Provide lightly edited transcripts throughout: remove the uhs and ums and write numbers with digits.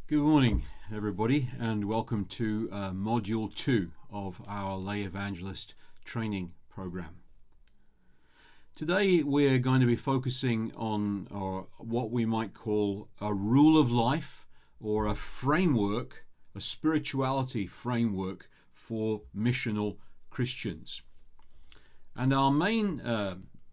Good morning, everybody, and welcome to Module 2 of our Lay Evangelist training program. Today we're going to be focusing on what we might call a rule of life or a framework, a spirituality framework for missional Christians. And our main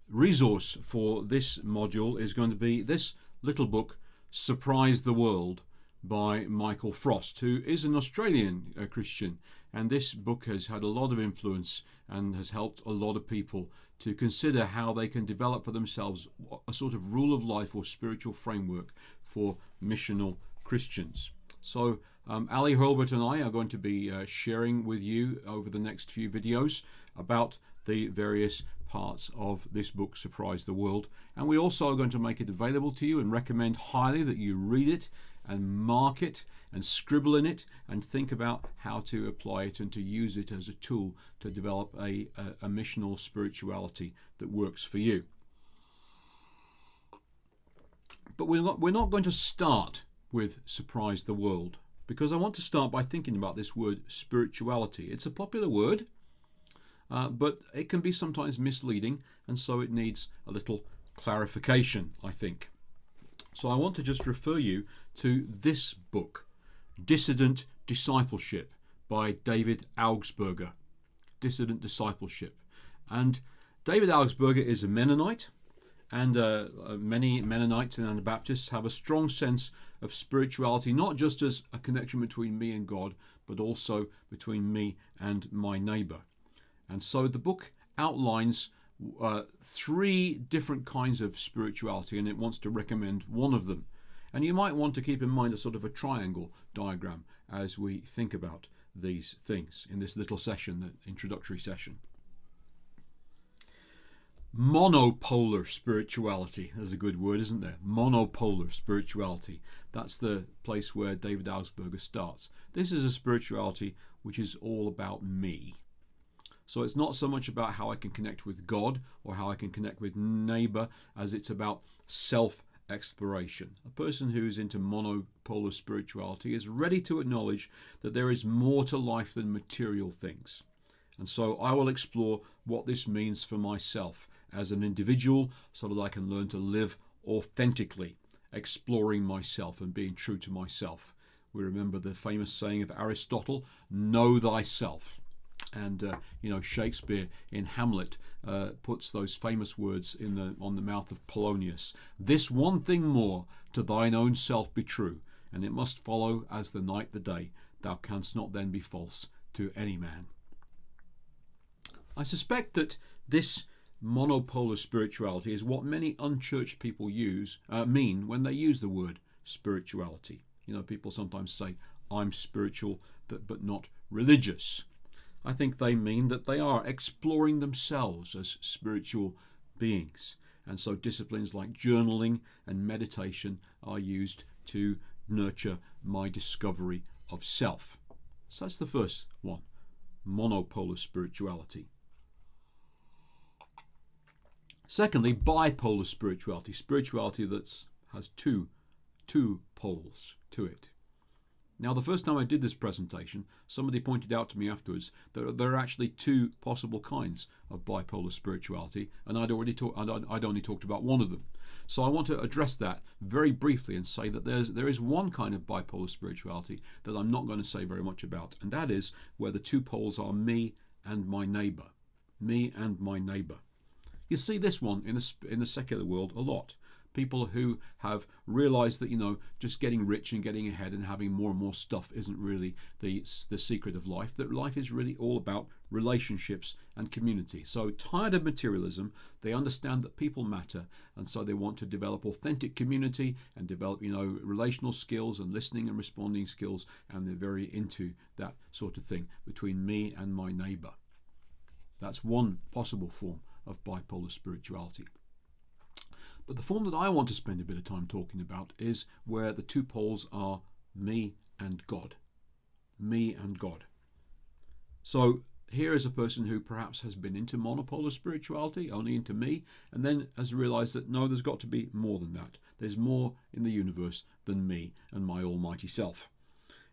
resource for this module is going to be this little book, Surprise the World, by Michael Frost, who is an Australian Christian, and this book has had a lot of influence and has helped a lot of people to consider how they can develop for themselves a sort of rule of life or spiritual framework for missional Christians. So Ali Hurlbert and I are going to be sharing with you over the next few videos about the various parts of this book, Surprise the World, and we also are going to make it available to you and recommend highly that you read it and mark it and scribble in it and think about how to apply it and to use it as a tool to develop a missional spirituality that works for you. But we're not going to start with Surprise the World, because I want to start by thinking about this word spirituality. It's a popular word, but it can be sometimes misleading, and so it needs a little clarification, I think. So I want to just refer you to this book, Dissident Discipleship by David Augsburger. Dissident Discipleship. And David Augsburger is a Mennonite, and many Mennonites and Anabaptists have a strong sense of spirituality, not just as a connection between me and God, but also between me and my neighbour. And so the book outlines three different kinds of spirituality, and it wants to recommend one of them. And you might want to keep in mind a sort of a triangle diagram as we think about these things in this little session, the introductory session. Monopolar spirituality. There's a good word, isn't there? Monopolar spirituality. That's the place where David Augsburger starts. This is a spirituality which is all about me. So it's not so much about how I can connect with God or how I can connect with neighbour as it's about self-exploration. A person who's into monopolar spirituality is ready to acknowledge that there is more to life than material things. And so I will explore what this means for myself as an individual so that I can learn to live authentically, exploring myself and being true to myself. We remember the famous saying of Aristotle, know thyself. And Shakespeare in Hamlet puts those famous words on the mouth of Polonius. This one thing more, to thine own self be true, and it must follow as the night the day. Thou canst not then be false to any man. I suspect that this monopolar spirituality is what many unchurched people mean when they use the word spirituality. People sometimes say, I'm spiritual, but not religious. I think they mean that they are exploring themselves as spiritual beings. And so disciplines like journaling and meditation are used to nurture my discovery of self. So that's the first one, monopolar spirituality. Secondly, bipolar spirituality, spirituality that has two poles to it. Now, the first time I did this presentation, somebody pointed out to me afterwards that there are actually two possible kinds of bipolar spirituality, and I'd only talked about one of them. So I want to address that very briefly and say that there is one kind of bipolar spirituality that I'm not going to say very much about, and that is where the two poles are me and my neighbour. Me and my neighbour. You see this one in the secular world a lot. People who have realized that, just getting rich and getting ahead and having more and more stuff isn't really the secret of life, that life is really all about relationships and community. So tired of materialism, they understand that people matter, and so they want to develop authentic community and develop, relational skills and listening and responding skills, and they're very into that sort of thing between me and my neighbour. That's one possible form of bipolar spirituality. But the form that I want to spend a bit of time talking about is where the two poles are me and God. Me and God. So here is a person who perhaps has been into monopolar spirituality, only into me, and then has realized that no, there's got to be more than that. There's more in the universe than me and my almighty self.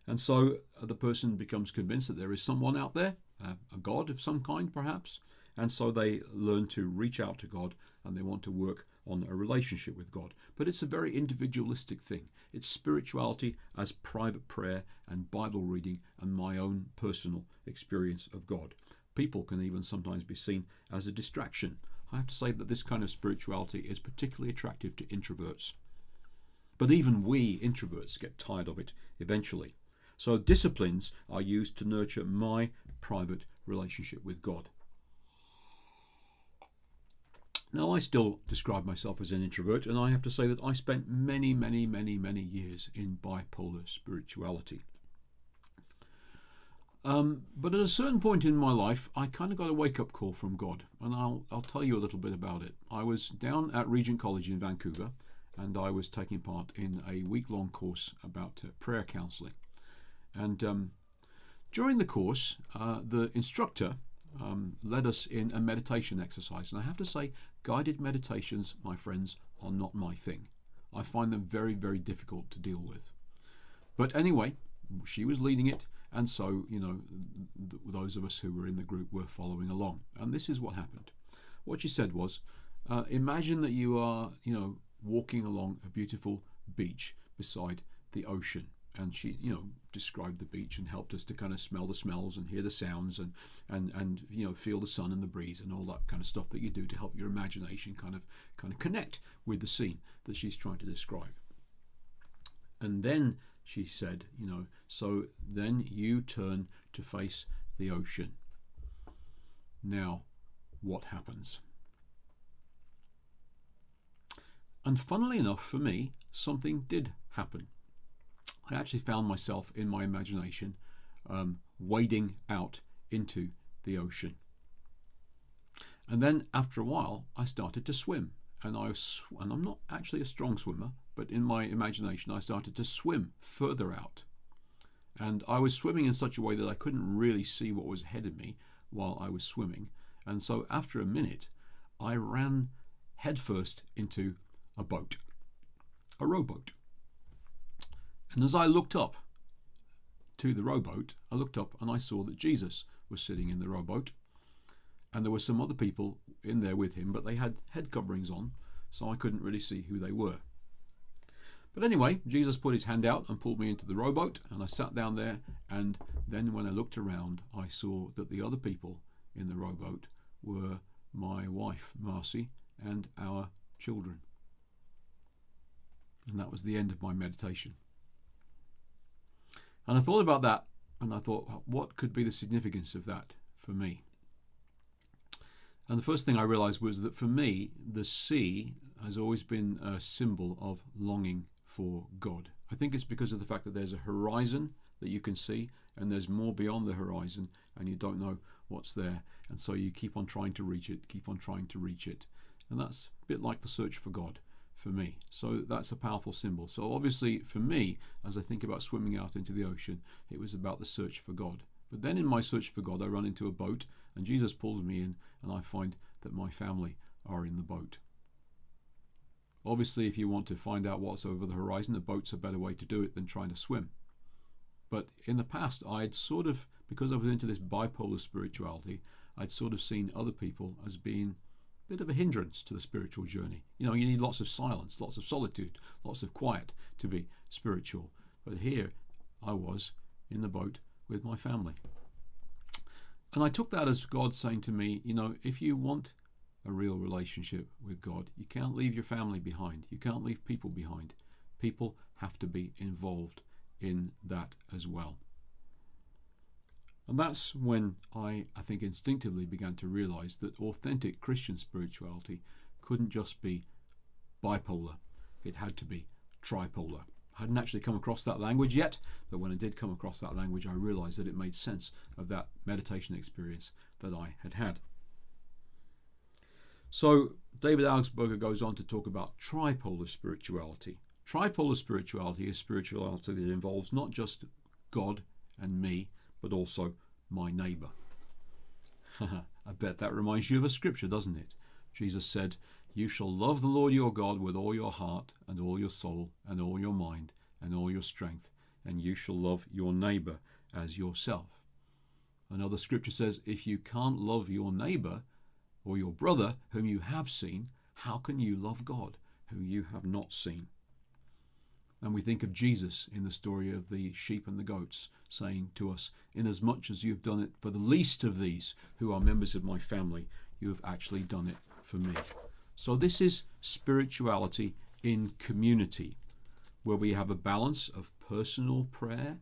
And so the person becomes convinced that there is someone out there, a God of some kind perhaps, and so they learn to reach out to God and they want to work on a relationship with God. But it's a very individualistic thing. It's spirituality as private prayer and Bible reading and my own personal experience of God. People can even sometimes be seen as a distraction. I have to say that this kind of spirituality is particularly attractive to introverts. But even we introverts get tired of it eventually. So disciplines are used to nurture my private relationship with God. Now, I still describe myself as an introvert, and I have to say that I spent many years in bipolar spirituality. But at a certain point in my life, I kind of got a wake-up call from God, and I'll tell you a little bit about it. I was down at Regent College in Vancouver, and I was taking part in a week-long course about prayer counselling. And during the course, the instructor led us in a meditation exercise. And I have to say, guided meditations, my friends, are not my thing. I find them very difficult to deal with. But anyway, she was leading it, and so, those of us who were in the group were following along. And this is what happened. What she said was, imagine that you are, walking along a beautiful beach beside the ocean. And she, described the beach and helped us to kind of smell the smells and hear the sounds and feel the sun and the breeze and all that kind of stuff that you do to help your imagination kind of connect with the scene that she's trying to describe. And then she said, so then you turn to face the ocean. Now, what happens? And funnily enough, for me, something did happen. I actually found myself in my imagination wading out into the ocean. And then after a while, I started to swim. And I'm not actually a strong swimmer, but in my imagination, I started to swim further out. And I was swimming in such a way that I couldn't really see what was ahead of me while I was swimming. And so after a minute, I ran headfirst into a boat, a rowboat. And as I looked up to the rowboat, I looked up and I saw that Jesus was sitting in the rowboat. And there were some other people in there with him, but they had head coverings on, so I couldn't really see who they were. But anyway, Jesus put his hand out and pulled me into the rowboat, and I sat down there, and then when I looked around, I saw that the other people in the rowboat were my wife, Marcy, and our children. And that was the end of my meditation. And I thought about that, and I thought, what could be the significance of that for me? And the first thing I realized was that for me, the sea has always been a symbol of longing for God. I think it's because of the fact that there's a horizon that you can see, and there's more beyond the horizon, and you don't know what's there. And so you keep on trying to reach it, keep on trying to reach it. And that's a bit like the search for God for me. So that's a powerful symbol. So obviously for me, as I think about swimming out into the ocean, it was about the search for God. But then in my search for God, I run into a boat, and Jesus pulls me in, and I find that my family are in the boat. Obviously, if you want to find out what's over the horizon, the boat's a better way to do it than trying to swim. But in the past, I'd sort of, because I was into this bipolar spirituality, I'd sort of seen other people as being a bit of a hindrance to the spiritual journey. You need lots of silence, lots of solitude, lots of quiet to be spiritual. But here I was in the boat with my family. And I took that as God saying to me, if you want a real relationship with God, you can't leave your family behind. You can't leave people behind. People have to be involved in that as well. And that's when I think instinctively began to realize that authentic Christian spirituality couldn't just be bipolar. It had to be tripolar. I hadn't actually come across that language yet, but when I did come across that language, I realized that it made sense of that meditation experience that I had had. So David Augsburger goes on to talk about tripolar spirituality. Tripolar spirituality is spirituality that involves not just God and me, but also my neighbour. I bet that reminds you of a scripture, doesn't it? Jesus said, "You shall love the Lord your God with all your heart and all your soul and all your mind and all your strength, and you shall love your neighbor as yourself." Another scripture says, if you can't love your neighbor or your brother whom you have seen, how can you love God who you have not seen? And we think of Jesus in the story of the sheep and the goats, saying to us, "Inasmuch as you have done it for the least of these who are members of my family, you have actually done it for me." So this is spirituality in community, where we have a balance of personal prayer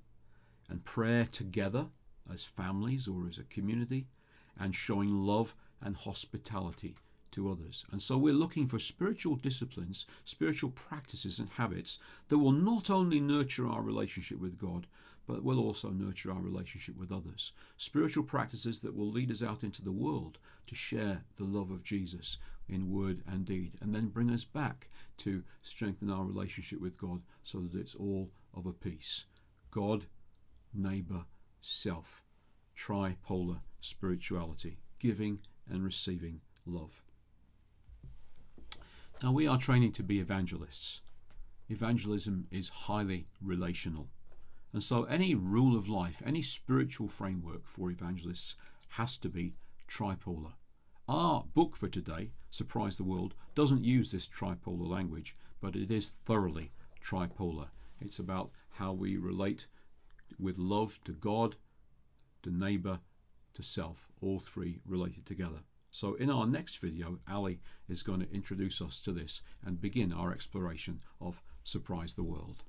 and prayer together as families or as a community, and showing love and hospitality to others. And so we're looking for spiritual disciplines, spiritual practices and habits that will not only nurture our relationship with God, but will also nurture our relationship with others. Spiritual practices that will lead us out into the world to share the love of Jesus in word and deed, and then bring us back to strengthen our relationship with God so that it's all of a piece. God, neighbor, self. Tripolar spirituality, giving and receiving love. Now, we are training to be evangelists. Evangelism is highly relational. And so any rule of life, any spiritual framework for evangelists has to be tripolar. Our book for today, Surprise the World, doesn't use this tripolar language, but it is thoroughly tripolar. It's about how we relate with love to God, to neighbour, to self, all three related together. So in our next video, Ali is going to introduce us to this and begin our exploration of Surprise the World.